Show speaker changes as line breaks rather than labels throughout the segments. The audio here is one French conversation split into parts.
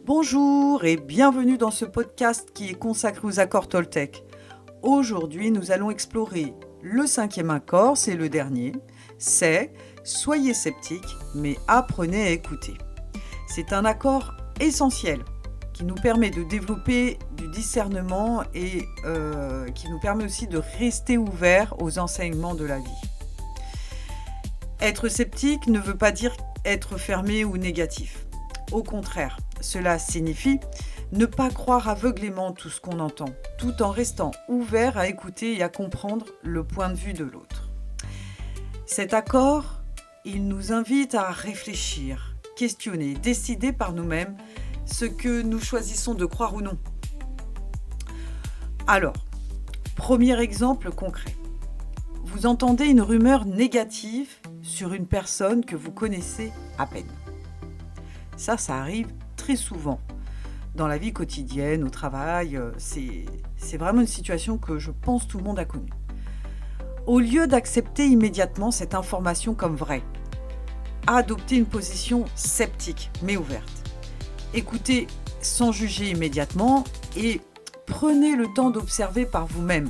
Bonjour et bienvenue dans ce podcast qui est consacré aux accords Toltec. Aujourd'hui, nous allons explorer le 5e accord, c'est le dernier. C'est « Soyez sceptiques, mais apprenez à écouter ». C'est un accord essentiel qui nous permet de développer du discernement et qui nous permet aussi de rester ouverts aux enseignements de la vie. Être sceptique ne veut pas dire être fermé ou négatif. Au contraire, cela signifie ne pas croire aveuglément tout ce qu'on entend, tout en restant ouvert à écouter et à comprendre le point de vue de l'autre. Cet accord, il nous invite à réfléchir, questionner, décider par nous-mêmes ce que nous choisissons de croire ou non. Alors, premier exemple concret. Vous entendez une rumeur négative sur une personne que vous connaissez à peine. Ça arrive très souvent dans la vie quotidienne, au travail. C'est vraiment une situation que je pense tout le monde a connue. Au lieu d'accepter immédiatement cette information comme vraie, adoptez une position sceptique mais ouverte. Écoutez sans juger immédiatement et prenez le temps d'observer par vous-même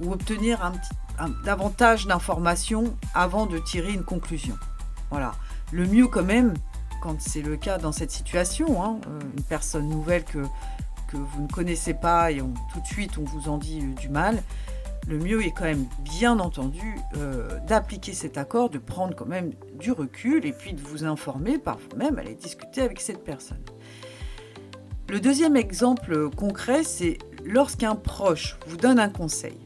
ou obtenir davantage d'informations avant de tirer une conclusion. Voilà. Le mieux quand même, quand c'est le cas dans cette situation, une personne nouvelle que vous ne connaissez pas et tout de suite on vous en dit du mal, le mieux est quand même bien entendu d'appliquer cet accord, de prendre quand même du recul et puis de vous informer par vous-même, aller discuter avec cette personne. Le deuxième exemple concret, c'est lorsqu'un proche vous donne un conseil.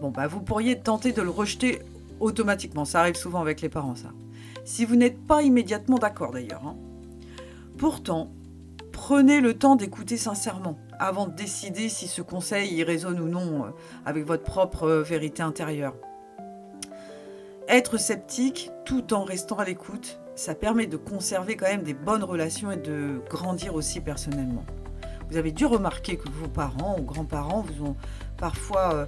Vous pourriez tenter de le rejeter automatiquement, ça arrive souvent avec les parents ça. Si vous n'êtes pas immédiatement d'accord d'ailleurs. Pourtant, prenez le temps d'écouter sincèrement avant de décider si ce conseil y résonne ou non avec votre propre vérité intérieure. Être sceptique tout en restant à l'écoute, ça permet de conserver quand même des bonnes relations et de grandir aussi personnellement. Vous avez dû remarquer que vos parents ou grands-parents vous ont parfois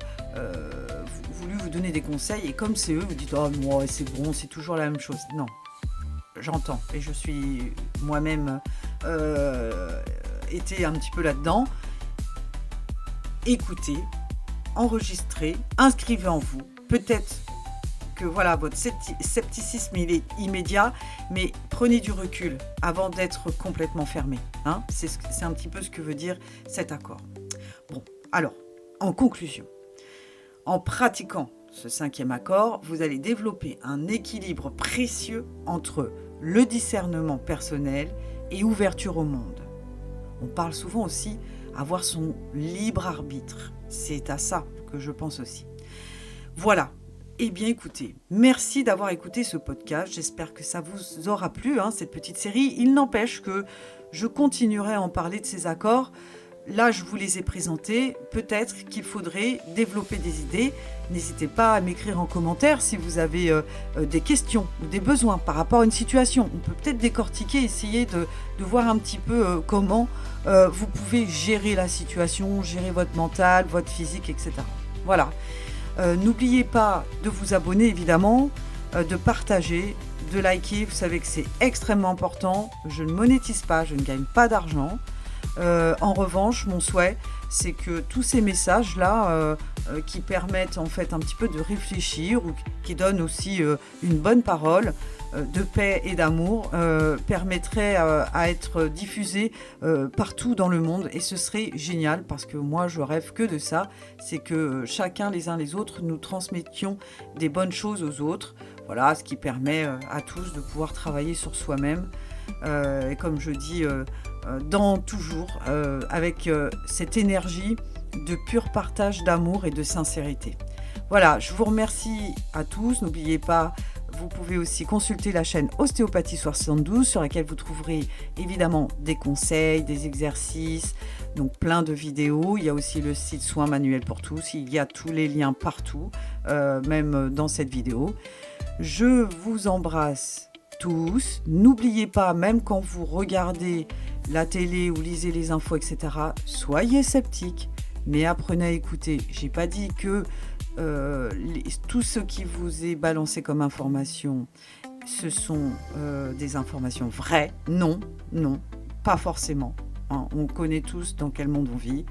voulu vous donner des conseils et comme c'est eux, vous dites « Oh, moi, c'est bon, c'est toujours la même chose ». Non, j'entends et je suis moi-même été un petit peu là-dedans. Écoutez, enregistrez, inscrivez en vous. Peut-être que votre scepticisme il est immédiat, mais prenez du recul avant d'être complètement fermé. C'est un petit peu ce que veut dire cet accord. Bon, alors, en conclusion, en pratiquant ce 5e accord, vous allez développer un équilibre précieux entre le discernement personnel et ouverture au monde. On parle souvent aussi avoir son libre arbitre. C'est à ça que je pense aussi. Voilà. Eh bien écoutez, merci d'avoir écouté ce podcast. J'espère que ça vous aura plu, cette petite série. Il n'empêche que je continuerai à en parler de ces accords. Là, je vous les ai présentés. Peut-être qu'il faudrait développer des idées. N'hésitez pas à m'écrire en commentaire si vous avez des questions ou des besoins par rapport à une situation. On peut peut-être décortiquer, essayer de voir un petit peu comment vous pouvez gérer la situation, gérer votre mental, votre physique, etc. Voilà. N'oubliez pas de vous abonner, évidemment, de partager, de liker. Vous savez que c'est extrêmement important. Je ne monétise pas, je ne gagne pas d'argent. En revanche, mon souhait, c'est que tous ces messages-là qui permettent en fait un petit peu de réfléchir ou qui donnent aussi une bonne parole de paix et d'amour permettraient à être diffusés partout dans le monde et ce serait génial parce que moi je rêve que de ça, c'est que chacun les uns les autres nous transmettions des bonnes choses aux autres, voilà, ce qui permet à tous de pouvoir travailler sur soi-même et comme je dis toujours avec cette énergie de pur partage d'amour et de sincérité. Voilà, je vous remercie à tous. N'oubliez pas, vous pouvez aussi consulter la chaîne Ostéopathie 72 sur laquelle vous trouverez évidemment des conseils, des exercices, donc plein de vidéos. Il y a aussi le site Soins Manuels pour tous. Il y a tous les liens partout, même dans cette vidéo. Je vous embrasse tous. N'oubliez pas, même quand vous regardez la télé ou lisez les infos, etc., soyez sceptiques, mais apprenez à écouter. J'ai pas dit que tout ce qui vous est balancé comme information, ce sont des informations vraies. Non. Pas forcément, hein. On connaît tous dans quel monde on vit.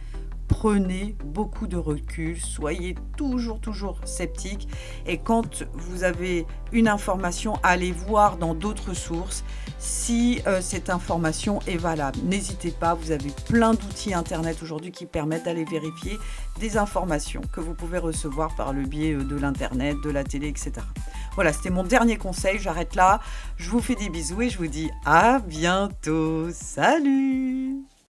Prenez beaucoup de recul, soyez toujours sceptique et quand vous avez une information, allez voir dans d'autres sources si cette information est valable. N'hésitez pas, vous avez plein d'outils internet aujourd'hui qui permettent d'aller vérifier des informations que vous pouvez recevoir par le biais de l'internet, de la télé, etc. Voilà, c'était mon dernier conseil, j'arrête là. Je vous fais des bisous et je vous dis à bientôt. Salut!